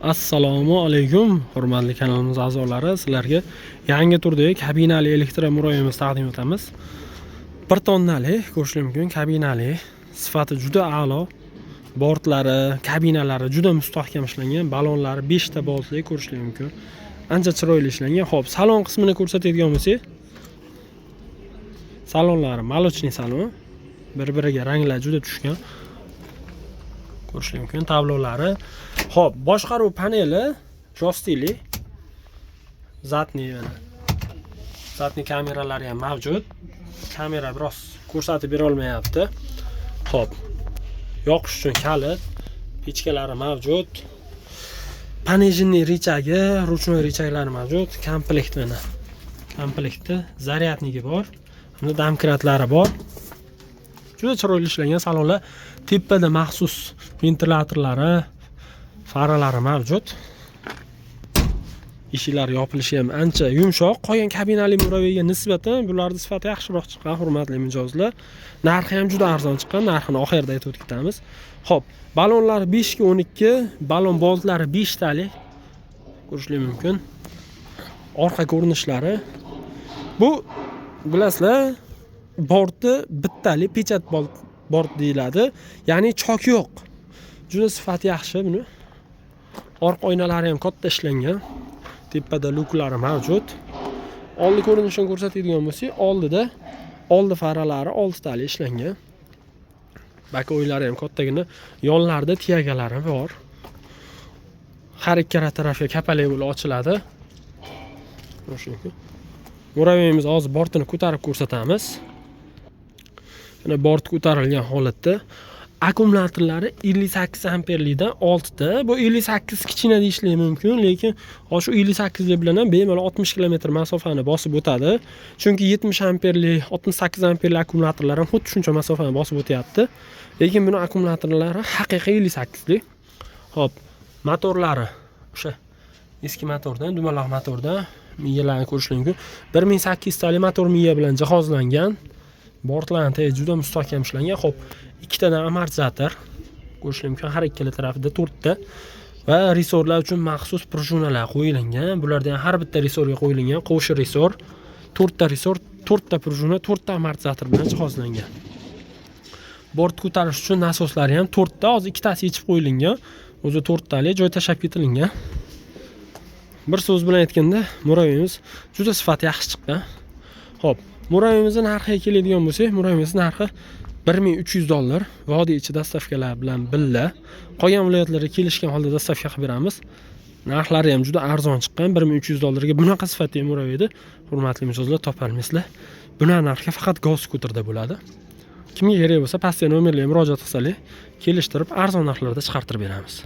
Assalomu alaykum, hurmatli kanalimiz a'zolari. Sizlarga yangi turdagi kabinali elektromuroyimiz taqdim etamiz. 1 tonnali ko'rish mumkin kabinali, sifati juda a'lo. Bortlari, kabinalari juda mustahkam ishlangan, balonlari 5 ta boltli ko'rish mumkin. Ancha chiroyli ishlangan. Xo'p, salon qismini ko'rsatadigan bo'lsak, salonlari молочный salon. Bir-biriga ranglar juda tushgan. Ko'rish mumkin tablolari. Xo'p, boshqaruv paneli jostili. Zatni kameralari ham mavjud. Kamera biroz ko'rsatib bera olmayapti. Xo'p, yoqish uchun kalit, pechkalari mavjud. Пониженный rechagi, ruchnoy rechaglari mavjud. Komplekt mana. Komplektda zaryadniki bor. Bunda domkratlari bor. Juda chiroyli ishlangan salonlar. Tepada maxsus ventilyatorlari, faralari mavjud. Eshiklari yopilishi ham ancha yumshoq. Qolgan kabinali muroviga nisbatan bularning sifati yaxshiroq chiqqan, hurmatli mijozlar. Narxi ham juda arzon chiqqan. Narxini oxirida aytib o'tamiz. Xo'p, balonlar 5 ga 12, balon boltlari 5 talik. Ko'rish mumkin. Orqa ko'rinishlari. Bu bilasizlar, borti bittali pechat bort deyiladi. Ya'ni chok yo'q. Juda sifati yaxshi buni. Orqa oynalari ham katta ishlangan. Tepada luklari mavjud. Oldi ko'rinishini ko'rsatadigan bo'lsak, oldi faralari 6 tali ishlangan. Bak o'ylari ham kattagina, yonlarida tiyagalari bor. Har ikkala tarafga kapalak bo'lib ochiladi. Muraviyimiz hozir bortini ko'tarib ko'rsatamiz. Mana bort ko'tarilgan holatda. Akkumulyatorlari 58 amperlikdan 6 ta. Bu 58 kichkina deyishlar mumkin, lekin shu 58 bilan ham bemalol 60 km masofani bosib o'tadi. Chunki 70 amperlik, 68 amperlik akkumulyatorlar ham xuddi shuncha masofani bosib o'tyapti. Lekin buni akkumulyatorlari haqiqiy 58 lik. Xo'p, motorlari o'sha eski motordan, dumaloq motordan miyalarni ko'rish mumkin. 1800 tali motor miya bilan jihozlangan. Bortlarning juda mustahkam ishlangan. Xo'p, ikkitadan amortizator ko'rish mumkin, har ikkala tarafida 4 ta va resorlar uchun maxsus prujunalar qo'yilgan. Bulardan har bitta resorga qo'yilgan qo'shi resor, 4 ta resor, 4 ta prujuna, 4 ta amortizator bilan jihozlangan. Bort ko'tarish uchun nasoslari ham 4 ta, hozir ikkitasi yechib qo'yilgan. O'zi 4 tali joy tashab ketilgan. Bir so'z bilan aytganda, muraviyimiz juda sifati yaxshi chiqqan. Xo'p, muraviyimizning narxiga keladigan bo'lsak, muraviyimizning narxi $1300 vodiy ichi dastavkalar bilan billa. Qolgan viloyatlarga kelishgan holda dastavka qilib beramiz. Narxlari ham juda arzon chiqqan. $1300 ga bunaqa sifatli muraviyni hurmatli mijozlar topolmaysizlar. Bunaqa narxga faqat gaz skuterda bo'ladi. Kimga kerak bo'lsa, pastga nomerlarga murojaat qilsalar, kelishtirib arzon narxlarda chiqartirib beramiz.